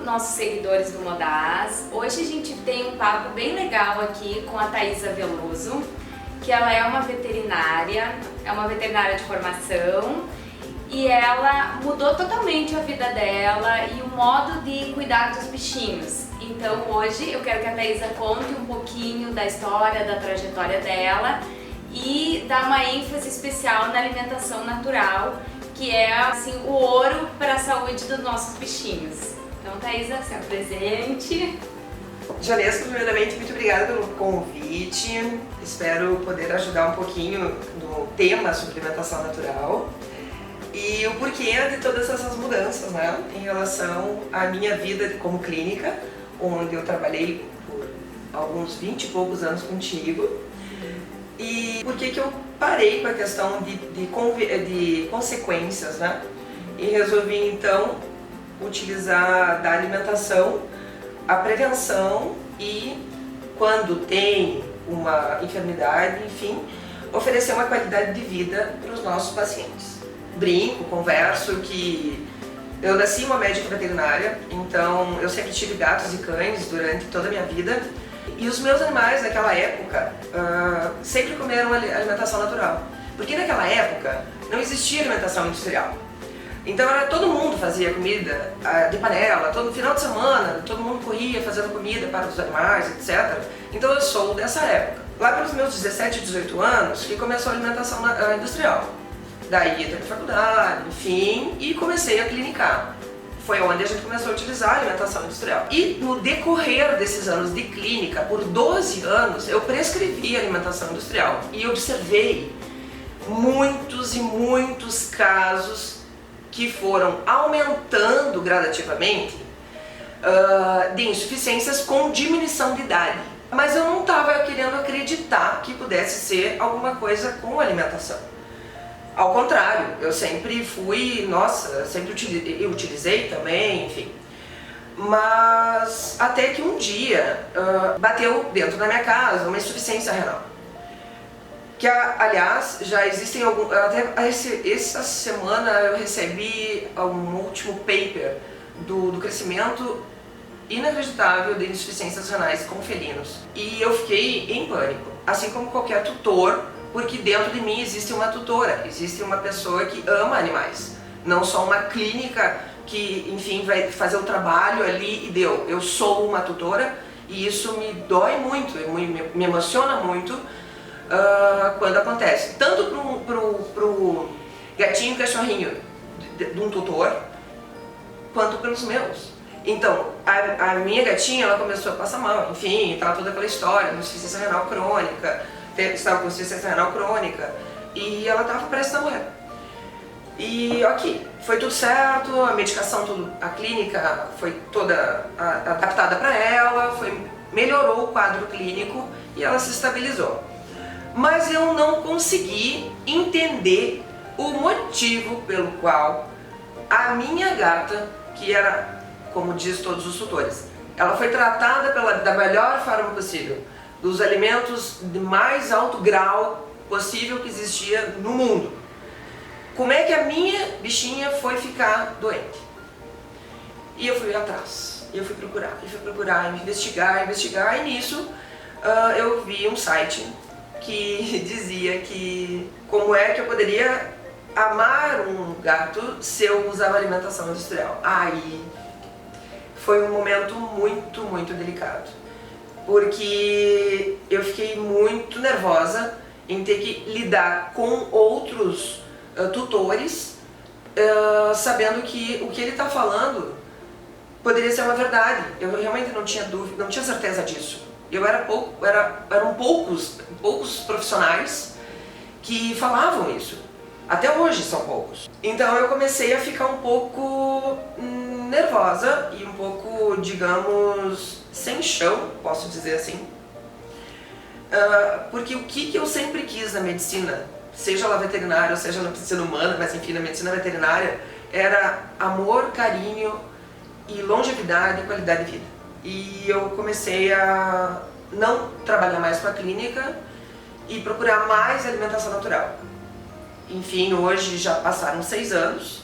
nossos seguidores do Modaz. Hoje a gente tem um papo bem legal aqui com a Thaisa Veloso, que ela é uma veterinária de formação, e ela mudou totalmente a vida dela e o modo de cuidar dos bichinhos. Então hoje eu quero que a Thaisa conte um pouquinho da história, da trajetória dela e dar uma ênfase especial na alimentação natural, que é assim, o ouro para a saúde dos nossos bichinhos. Então, Thaisa, se apresente. Janesca, primeiramente, muito obrigada pelo convite. Espero poder ajudar um pouquinho no tema sobre alimentação natural e o porquê de todas essas mudanças, né, em relação à minha vida como clínica, onde eu trabalhei por alguns 20 e poucos anos contigo. E por que eu parei com a questão de consequências, né? E resolvi então utilizar da alimentação a prevenção e, quando tem uma enfermidade, enfim, oferecer uma qualidade de vida para os nossos pacientes. Brinco, converso que eu nasci uma médica veterinária, então eu sempre tive gatos e cães durante toda a minha vida. E os meus animais naquela época sempre comeram alimentação natural, porque naquela época não existia alimentação industrial. Então todo mundo fazia comida de panela, todo final de semana, todo mundo corria fazendo comida para os animais, etc. Então eu sou dessa época. Lá pelos meus 17, 18 anos que começou a alimentação industrial. Daí entrei na faculdade, enfim, e comecei a clinicar. Foi onde a gente começou a utilizar a alimentação industrial. E no decorrer desses anos de clínica, por 12 anos, eu prescrevi alimentação industrial e observei muitos e muitos casos que foram aumentando gradativamente de insuficiências com diminuição de idade. Mas eu não estava querendo acreditar que pudesse ser alguma coisa com alimentação. Ao contrário, eu sempre fui, sempre utilizei também, enfim. Mas até que um dia bateu dentro da minha casa uma insuficiência renal. Que, aliás, já existem alguns... Até essa semana eu recebi um último paper do crescimento inacreditável de insuficiências renais com felinos. E eu fiquei em pânico, assim como qualquer tutor, porque dentro de mim existe uma tutora, existe uma pessoa que ama animais. Não só uma clínica que, enfim, vai fazer o trabalho ali e deu. Eu sou uma tutora e isso me dói muito, me emociona muito quando acontece. Tanto pro gatinho e cachorrinho de um tutor, quanto pelos meus. Então, a minha gatinha, ela começou a passar mal, enfim, estava toda aquela história, insuficiência renal crônica, estava com insuficiência renal crônica e ela estava prestes a morrer. E ok, foi tudo certo, a medicação, a clínica foi toda adaptada para ela, melhorou o quadro clínico e ela se estabilizou. Mas eu não consegui entender o motivo pelo qual a minha gata, que era, como diz todos os tutores, ela foi tratada da melhor forma possível, dos alimentos de mais alto grau possível que existia no mundo. Como é que a minha bichinha foi ficar doente? E eu fui atrás, e eu fui procurar, investigar, e nisso eu vi um site que dizia que como é que eu poderia amar um gato se eu usava alimentação industrial. Aí foi um momento muito, muito delicado, porque eu fiquei muito nervosa em ter que lidar com outros tutores, sabendo que o que ele está falando poderia ser uma verdade. Eu realmente não tinha dúvida, não tinha certeza disso. Eram poucos profissionais que falavam isso. Até hoje são poucos. Então eu comecei a ficar um pouco nervosa e um pouco, digamos, sem chão, posso dizer assim. Porque o que eu sempre quis na medicina, seja ela veterinária ou seja na medicina humana, mas enfim, na medicina veterinária, era amor, carinho e longevidade e qualidade de vida. E eu comecei a não trabalhar mais com a clínica e procurar mais alimentação natural. Enfim, hoje já passaram 6 anos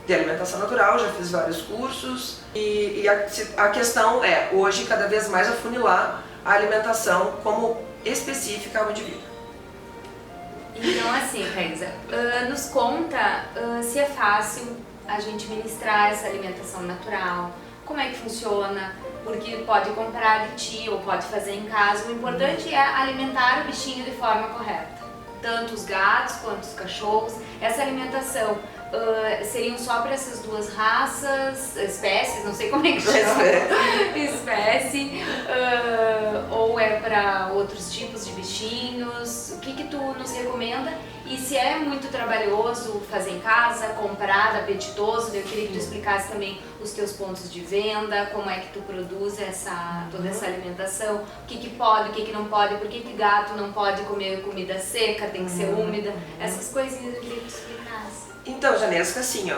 de alimentação natural, já fiz vários cursos e a questão é, hoje, cada vez mais afunilar a alimentação como específica ao indivíduo. Então, assim, Thaisa, nos conta se é fácil a gente ministrar essa alimentação natural, como é que funciona, porque pode comprar de ti ou pode fazer em casa. O importante é alimentar o bichinho de forma correta, tanto os gatos quanto os cachorros. Essa alimentação seriam só para essas duas raças, espécies, não sei como é que chama, espécie, ou é para outros tipos de bichinhos? O que tu nos recomenda? E se é muito trabalhoso fazer em casa, comprar, apetitoso, eu queria que tu explicasse também os teus pontos de venda, como é que tu produz toda essa alimentação, o que pode, o que não pode, por que gato não pode comer comida seca, tem que ser úmida, essas coisinhas eu queria que tu explicasse. Então, Janesca, assim, ó,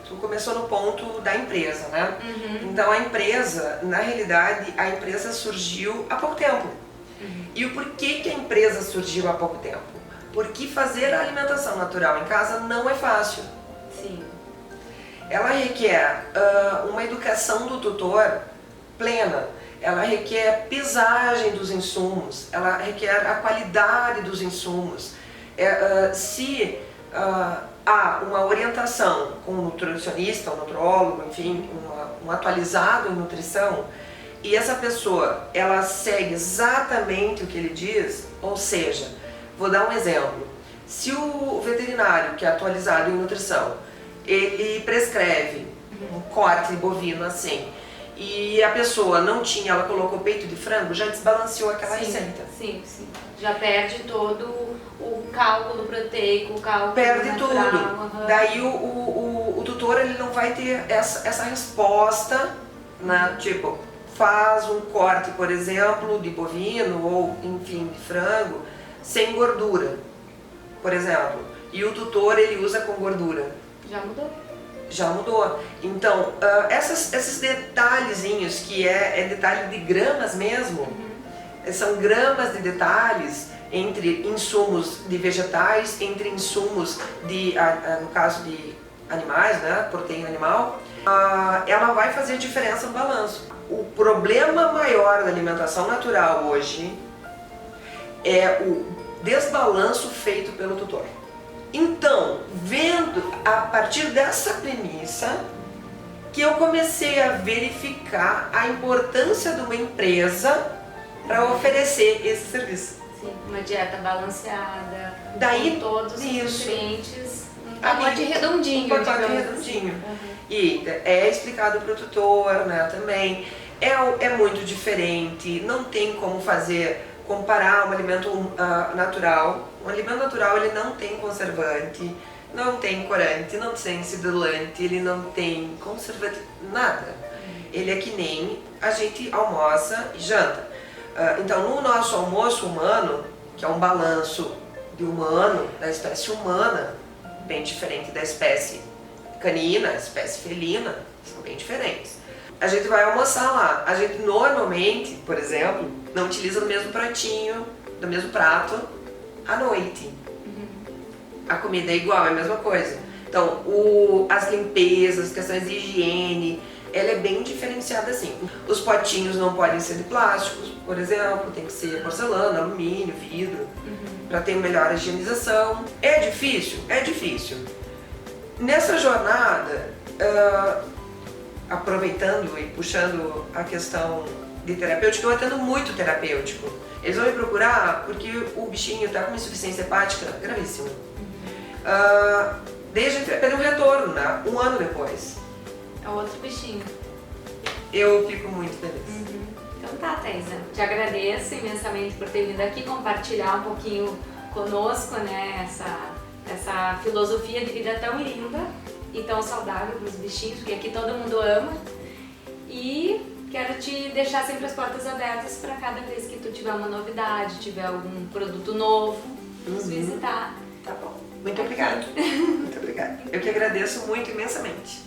tu começou no ponto da empresa, né? Então a empresa, na realidade, a empresa surgiu há pouco tempo. E o porquê que a empresa surgiu há pouco tempo? Porque fazer a alimentação natural em casa não é fácil. Sim. Ela requer uma educação do tutor plena, ela requer pesagem dos insumos, ela requer a qualidade dos insumos. Se há uma orientação com um nutricionista, um nutrólogo, enfim, um atualizado em nutrição, e essa pessoa, ela segue exatamente o que ele diz, ou seja, vou dar um exemplo, se o veterinário que é atualizado em nutrição, ele prescreve um corte bovino assim, e a pessoa não tinha, ela colocou peito de frango, já desbalanceou aquela receita. Sim. Já perde todo o cálculo proteico, o cálculo perde natural. tudo. Daí o tutor, ele não vai ter essa resposta, né? Tipo, faz um corte, por exemplo, de bovino ou, enfim, de frango, sem gordura, por exemplo. E o tutor, ele usa com gordura. Já mudou. Já mudou. Então, esses detalhezinhos, que é detalhe de gramas mesmo, são gramas de detalhes entre insumos de vegetais, entre insumos de, no caso de animais, né, proteína animal, ela vai fazer diferença no balanço. O problema maior da alimentação natural hoje é o desbalanço feito pelo tutor. Então, vendo a partir dessa premissa, que eu comecei a verificar a importância de uma empresa para oferecer esse serviço. Sim, uma dieta balanceada, daí, com todos os isso, nutrientes, um pacote redondinho. Um pacote redondinho. E é explicado para o tutor, né, também. É muito diferente, não tem como comparar um alimento natural. Um alimento natural, ele não tem conservante, não tem corante, não tem sidulante, ele não tem conservante, nada. Ele é que nem a gente almoça e janta. Então, no nosso almoço humano, que é um balanço de humano, da espécie humana, bem diferente da espécie canina, espécie felina, são bem diferentes. A gente vai almoçar lá, a gente normalmente, por exemplo, não utiliza o mesmo pratinho, do mesmo prato, à noite. A comida é igual, é a mesma coisa. Então, as limpezas, questões de higiene, ela é bem diferenciada assim. Os potinhos não podem ser de plásticos, por exemplo, tem que ser porcelana, alumínio, vidro, para ter melhor higienização. É difícil? É difícil. Nessa jornada, aproveitando e puxando a questão de terapêutico, eu atendo muito terapêutico. Eles vão me procurar porque o bichinho está com insuficiência hepática gravíssima. Desde que perdeu um retorno, né? 1 ano depois. É outro bichinho. Eu fico muito feliz. Então tá, Thaisa. Te agradeço imensamente por ter vindo aqui compartilhar um pouquinho conosco, né, essa filosofia de vida tão linda e tão saudável para os bichinhos, porque aqui todo mundo ama. E quero te deixar sempre as portas abertas para cada vez que tu tiver uma novidade, tiver algum produto novo, nos visitar. Tá bom. Muito obrigada. Muito obrigada. Eu que agradeço muito imensamente.